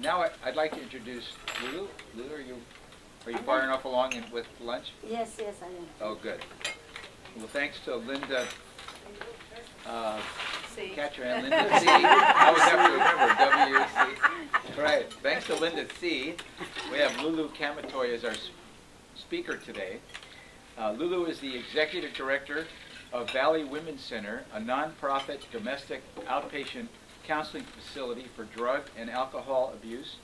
Now I'd like to introduce Lulu. Lulu, are you far enough along with lunch? Yes, yes, I am. Oh, good. Well, thanks to Linda. Catch your hand, Linda C. I always have to remember WC. Right. Thanks to Linda C. We have Lulu Kamatoy as our speaker today. Lulu is the executive director of Valley Women's Center, a nonprofit domestic outpatient counseling facility for drug and alcohol abuse,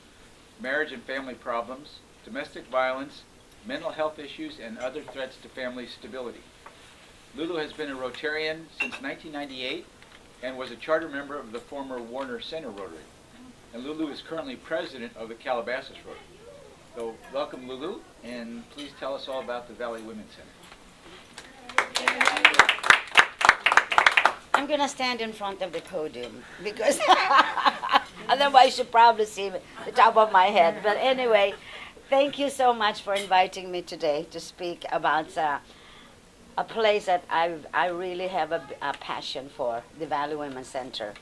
marriage and family problems, domestic violence, mental health issues, and other threats to family stability. Lulu has been a Rotarian since 1998 and was a charter member of the former Warner Center Rotary. And Lulu is currently president of the Calabasas Rotary. So welcome, Lulu, and please tell us all about the Valley Women's Center. I'm going to stand in front of the podium because otherwise you'll probably see the top of my head. But anyway, thank you so much for inviting me today to speak about a place that I really have a passion for, the Valley Women's Center.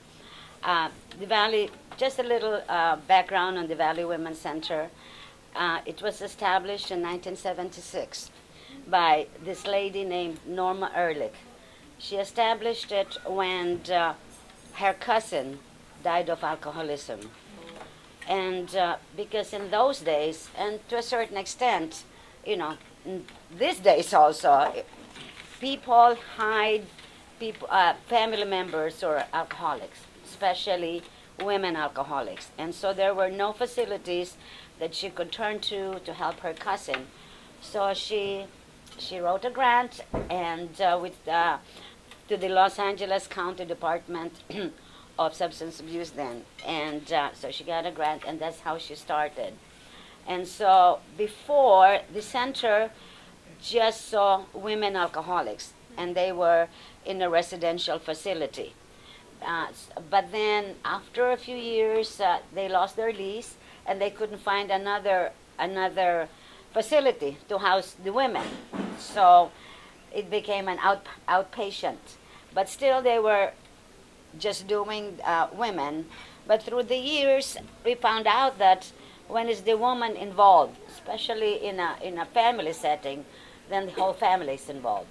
The Valley, just a little background on the Valley Women's Center. It was established in 1976 by this lady named Norma Ehrlich. She established it when her cousin died of alcoholism. And because in those days, and to a certain extent, you know, these days also, people hide family members who are alcoholics, especially women alcoholics. And so there were no facilities that she could turn to help her cousin. So she wrote a grant and to the Los Angeles County Department of Substance Abuse then. And so she got a grant, and that's how she started. And so before, the center just saw women alcoholics, and they were in a residential facility. But then after a few years, they lost their lease, and they couldn't find another facility to house the women. So it became an outpatient. But still they were just doing women. But through the years, we found out that when is the woman involved, especially in a family setting, then the whole family is involved.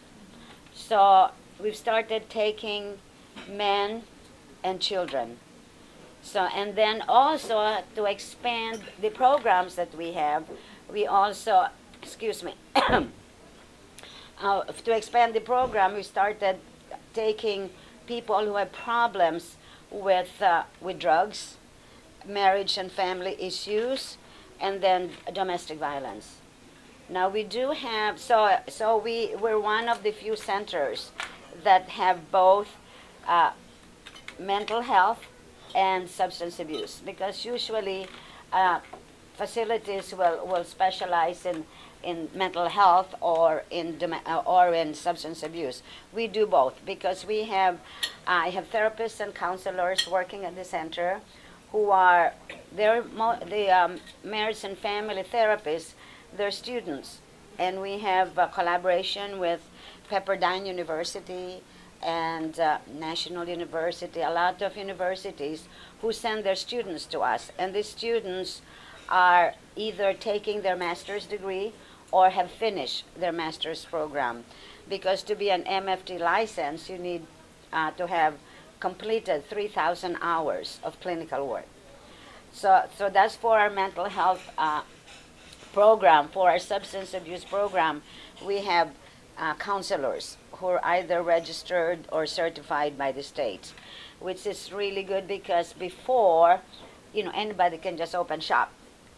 So we've started taking men and children. So, and then also to expand the programs that we have, we also, to expand the program, we started taking people who have problems with drugs, marriage and family issues, and then domestic violence. Now we do have, we're one of the few centers that have both mental health and substance abuse, because usually facilities will specialize in mental health or in substance abuse. We do both because I have therapists and counselors working at the center who are the marriage and family therapists. They're students, and we have a collaboration with Pepperdine University and National University, a lot of universities who send their students to us. And these students are either taking their master's degree or have finished their master's program. Because to be an MFT license, you need to have completed 3,000 hours of clinical work. So that's for our mental health program. For our substance abuse program, we have counselors who are either registered or certified by the state, which is really good because before, anybody can just open shop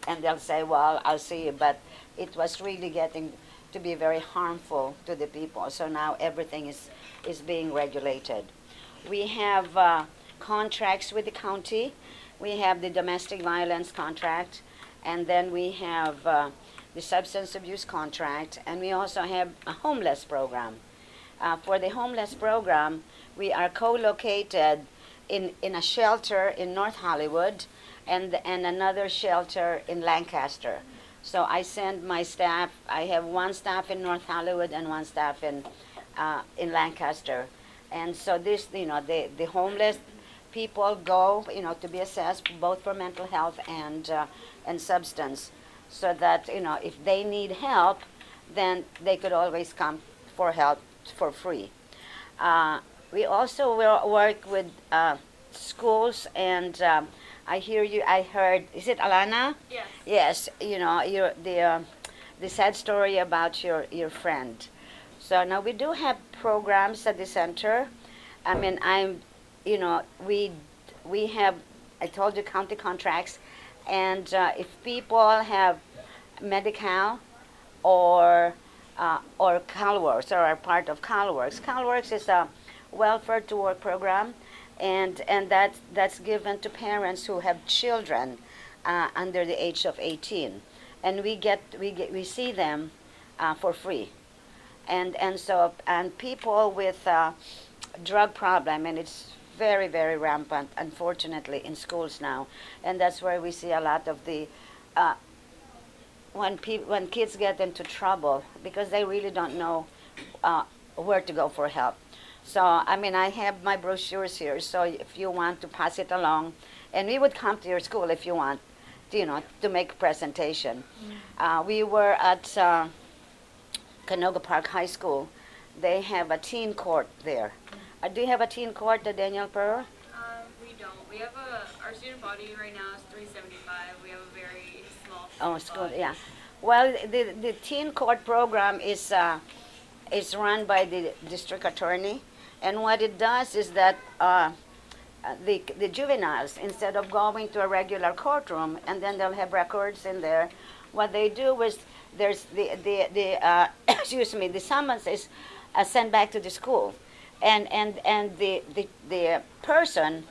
and they'll say, well, I'll see you, but it was really getting to be very harmful to the people. So now everything is being regulated. We have contracts with the county. We have the domestic violence contract, and then we have the substance abuse contract, and we also have a homeless program. For the homeless program, we are co-located in a shelter in North Hollywood and another shelter in Lancaster. So I send my staff, I have one staff in North Hollywood and one staff in Lancaster. And so this, the homeless people go, to be assessed both for mental health and substance, so that if they need help, then they could always come for help for free. We also will work with schools, and I heard, is it Alana? Yes. Yes, the sad story about your friend. So now we do have programs at the center. I mean, we have, I told you, county contracts, and if people have Medi-Cal or CalWorks, or are part of CalWorks. CalWorks is a welfare to work program, and that's given to parents who have children under the age of 18, and we see them for free, and people with drug problem, and it's very, very rampant, unfortunately, in schools now, and that's where we see a lot of the when kids get into trouble because they really don't know where to go for help. So I have my brochures here, so if you want to pass it along, and we would come to your school if you want, to make a presentation. We were at Canoga Park High School. They have a teen court there. Do you have a teen court at Daniel Pearl? We don't. We have our student body right now is 375. We have a very small School, body. yeah. Well, the teen court program is run by the district attorney, and what it does is that the juveniles, instead of going to a regular courtroom and then they'll have records in there, what they do is there's the excuse me, the summons is sent back to the school, and the person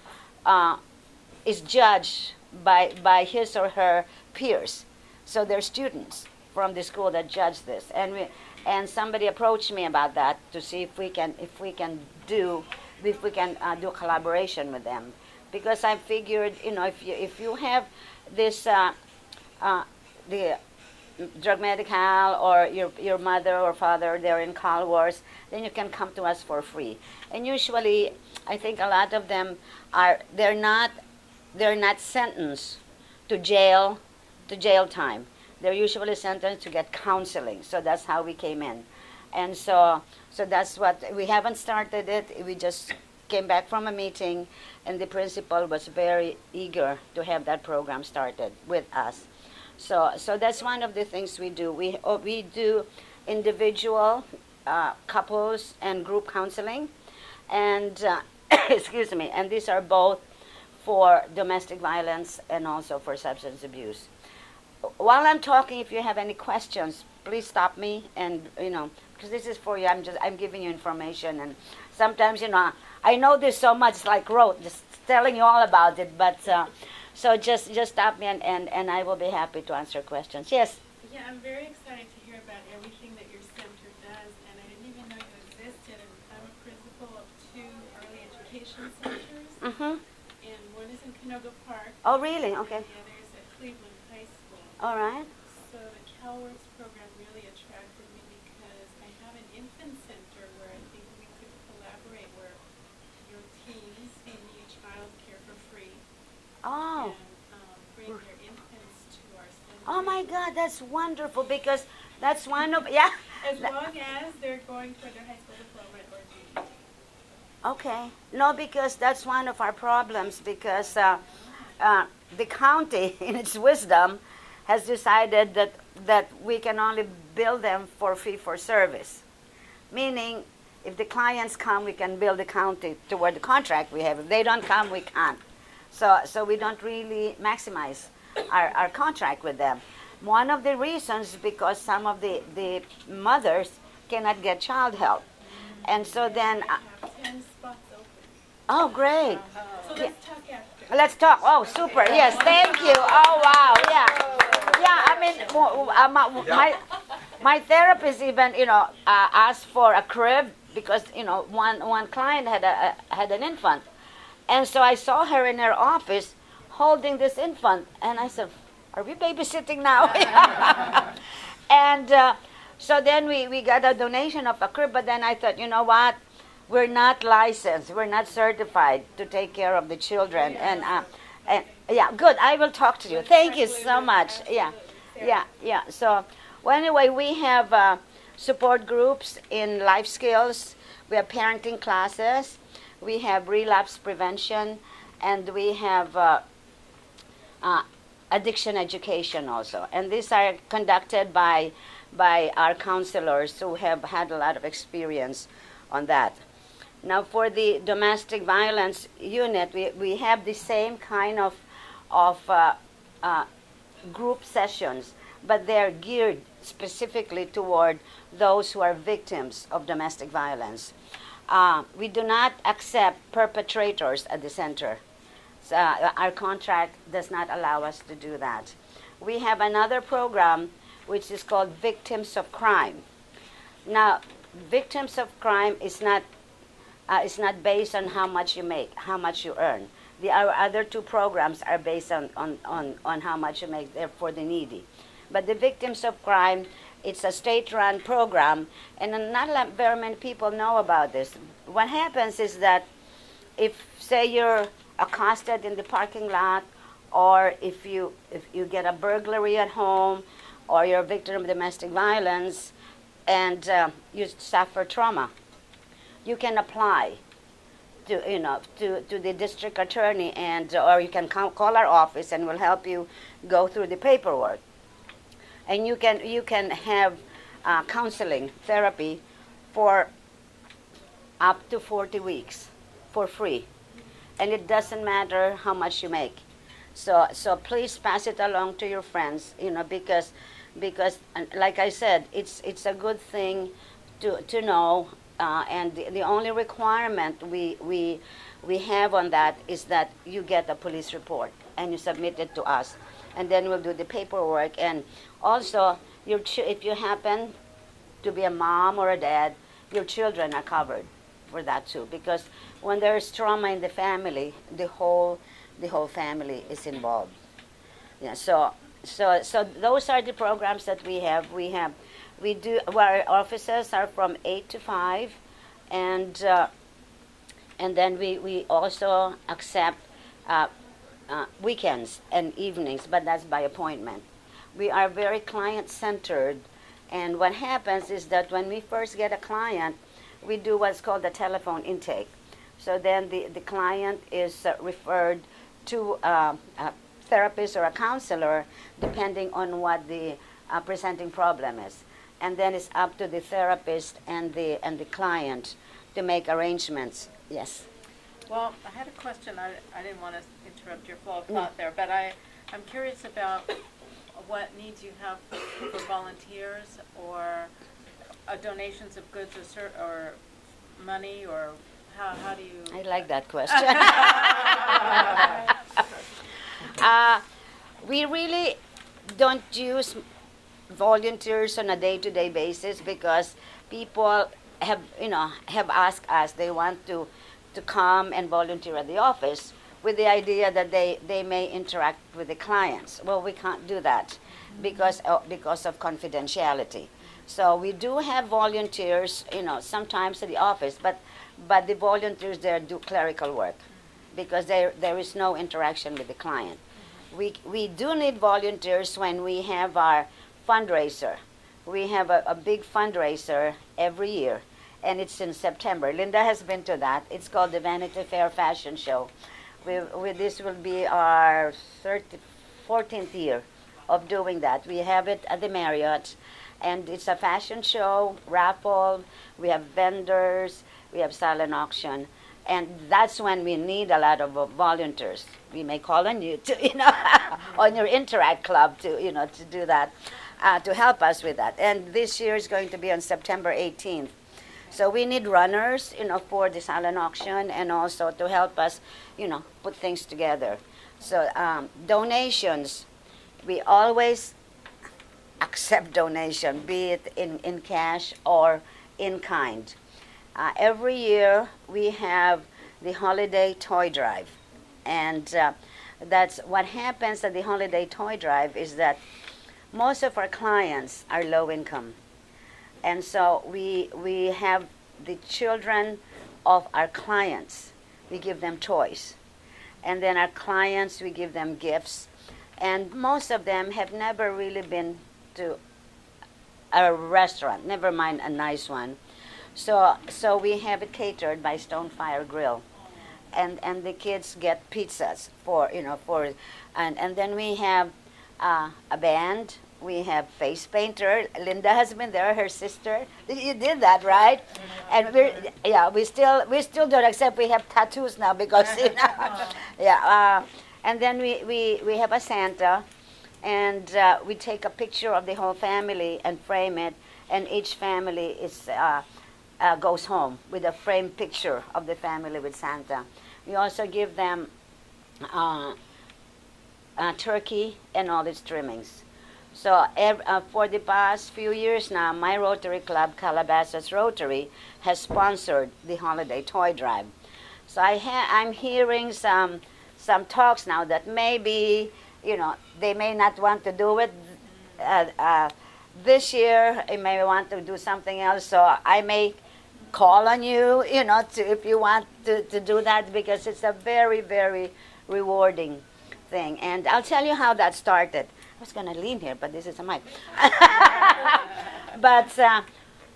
is judged by his or her peers. So they're students from the school that judge this, and somebody approached me about that to see if we can do collaboration with them, because I figured if you have this the drug medical, or your mother or father, they're in Call Wars, then you can come to us for free. And usually, I think a lot of them they're not sentenced to jail time. They're usually sentenced to get counseling. So that's how we came in, and so that's what we haven't started it. We just came back from a meeting, and the principal was very eager to have that program started with us. So that's one of the things we do. We do individual, couples, and group counseling, and excuse me. And these are both for domestic violence and also for substance abuse. While I'm talking, if you have any questions, please stop me, and because this is for you. I'm giving you information, and sometimes I know this so much, like just telling you all about it, but. So just stop me, and I will be happy to answer questions. Yes? Yeah, I'm very excited to hear about everything that your center does, and I didn't even know you existed. And I'm a principal of 2 early education centers, and one is in Canoga Park. Oh, really? Okay. And the other is at Cleveland High School. All right. So the CalWorks program really attracted me because I have an infant center where I think we could collaborate, where your teens can need child care for free. Oh. And bring their infants to our center. Oh my God, that's wonderful, because that's one of As long as they're going for their high school diploma or GED. Okay. No, because that's one of our problems, because the county, in its wisdom, has decided that we can only bill them for fee for service. Meaning, if the clients come, we can bill the county toward the contract we have. If they don't come, we can't. So we don't really maximize our contract with them. One of the reasons, because some of the mothers cannot get child help. And so then... I have 10 spots open. Oh, great. So let's talk after. Let's talk. Oh, super. Yes, thank you. Oh, wow. Yeah. Yeah, my therapist even, asked for a crib because, one client had an infant. And so I saw her in her office holding this infant, and I said, "Are we babysitting now?" And so then we got a donation of a crib, but then I thought, you know what? we're not licensed, we're not certified to take care of the children. And yeah, good. I will talk to you. Thank you so much. Yeah. So, well, anyway, we have support groups in life skills. We have parenting classes. We have relapse prevention, and we have addiction education also. And these are conducted by our counselors who have had a lot of experience on that. Now, for the domestic violence unit, we have the same kind of group sessions, but they're geared specifically toward those who are victims of domestic violence. We do not accept perpetrators at the center. So, our contract does not allow us to do that. We have another program which is called Victims of Crime. Now, Victims of Crime is not based on how much you make, how much you earn. Our other two programs are based on how much you make. They're for the needy. But the Victims of Crime, it's a state-run program, and not very many people know about this. What happens is that if, say, you're accosted in the parking lot, or if you get a burglary at home, or you're a victim of domestic violence, and you suffer trauma, you can apply to the district attorney, or you can call our office, and we'll help you go through the paperwork. And you can have counseling therapy for up to 40 weeks for free, and it doesn't matter how much you make. So please pass it along to your friends, because like I said, it's a good thing to know. And the only requirement we have on that is that you get a police report and you submit it to us, and then we'll do the paperwork. And also, if you happen to be a mom or a dad, your children are covered for that too, because when there's trauma in the family, the whole family is involved. Yeah. So those are the programs that we have. Our offices are from 8 to 5, and then we also accept weekends and evenings, but that's by appointment. We are very client-centered, and what happens is that when we first get a client, we do what's called a telephone intake. So then the client is referred to a therapist or a counselor, depending on what the presenting problem is. And then it's up to the therapist and the client to make arrangements. Yes. Well, I had a question. I didn't want to interrupt your flow of thought there, but I'm curious about what needs you have for volunteers, or donations of goods or money, or how do you... I like that question. We really don't use volunteers on a day-to-day basis, because people have asked us, they want to come and volunteer at the office with the idea that they may interact with the clients. Well, we can't do that because of confidentiality. So we do have volunteers, sometimes at the office, but the volunteers there do clerical work, because there is no interaction with the client. We do need volunteers when we have our fundraiser. We have a big fundraiser every year, and it's in September. Linda has been to that. It's called the Vanity Fair Fashion Show. This will be our 14th year of doing that. We have it at the Marriott, and it's a fashion show, raffle, we have vendors, we have silent auction, and that's when we need a lot of volunteers. We may call on you to, on your Interact Club to do that, to help us with that. And this year is going to be on September 18th. So we need runners, for the silent auction, and also to help us, put things together. So donations, we always accept donation, be it in cash or in kind. Every year we have the holiday toy drive, and that's what happens at the holiday toy drive is that most of our clients are low income. And so we have the children of our clients, we give them toys. And then our clients, we give them gifts. And most of them have never really been to a restaurant, never mind a nice one. So we have it catered by Stonefire Grill. And the kids get pizzas and then we have a band. We have face painter. Linda has been there, her sister. You did that, right? And we still do it, except we have tattoos now because and then we have a Santa, and we take a picture of the whole family and frame it, and each family goes home with a framed picture of the family with Santa. We also give them turkey and all its trimmings. So for the past few years now, my Rotary Club, Calabasas Rotary, has sponsored the holiday toy drive. So I'm hearing some talks now that maybe, they may not want to do it this year. They may want to do something else. So I may call on you, if you want to do that, because it's a very, very rewarding thing. And I'll tell you how that started. I was going to lean here, but this is a mic. But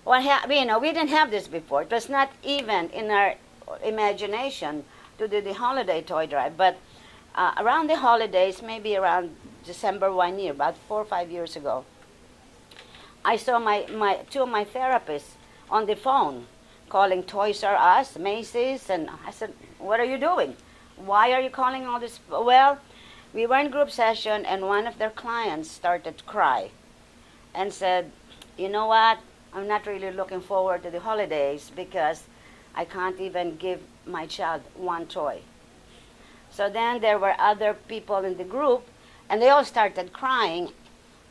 we didn't have this before. It was not even in our imagination to do the holiday toy drive. But around the holidays, maybe around December 1 year, about 4 or 5 years ago, I saw two of my therapists on the phone calling Toys R Us, Macy's, and I said, "What are you doing? Why are you calling all this?" Well, we were in group session, and one of their clients started to cry and said, "You know what? I'm not really looking forward to the holidays because I can't even give my child one toy." So then there were other people in the group, and they all started crying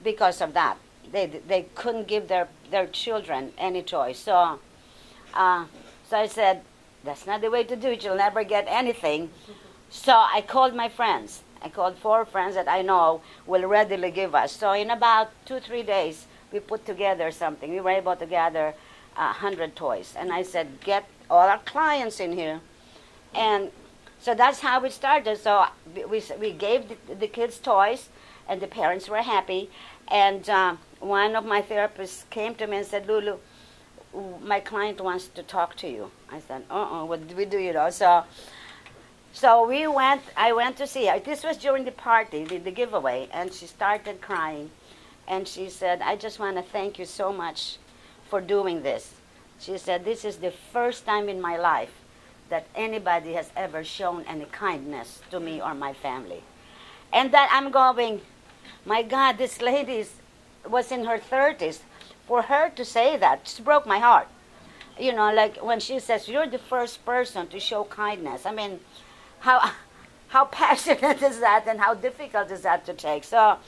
because of that. They couldn't give their children any toys. So I said, "That's not the way to do it. You'll never get anything." So I called my friends. I called 4 friends that I know will readily give us. So in about 2-3 days, we put together something. We were able to gather 100 toys. And I said, "Get all our clients in here." And so that's how it started. So we gave the kids toys, and the parents were happy. And one of my therapists came to me and said, "Lulu, my client wants to talk to you." I said, "What did we do, So I went to see her. This was during the party, the giveaway, and she started crying. And she said, "I just want to thank you so much for doing this." She said, "This is the first time in my life that anybody has ever shown any kindness to me or my family." And that I'm going, my God, this lady was in her 30s. For her to say that just broke my heart. Like when she says, "You're the first person to show kindness." I mean, how passionate is that, and how difficult is that to take? So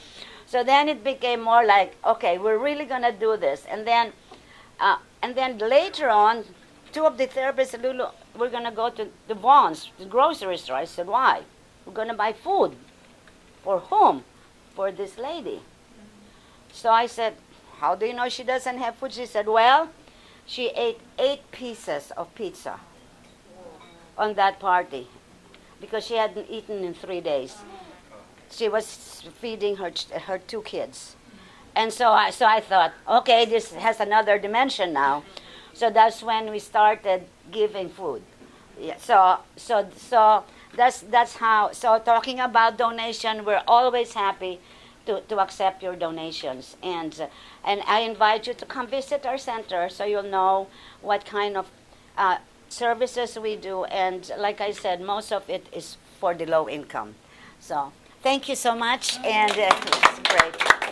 then it became more like, okay, we're really gonna do this. And then later on, 2 of the therapists said, "Lulu, we're gonna go to the Vaughn's, the grocery store." I said, "Why?" "We're gonna buy food." "For whom?" "For this lady." So I said, "How do you know she doesn't have food?" She said, "Well, she ate 8 pieces of pizza on that party because she hadn't eaten in 3 days. She was feeding her 2 kids." And so I thought, okay, this has another dimension now. So that's when we started giving food. Yeah. So that's how. So talking about donation, we're always happy to accept your donations, and I invite you to come visit our center so you'll know what kind of services we do. And like I said, most of it is for the low income. So thank you so much, and it's great.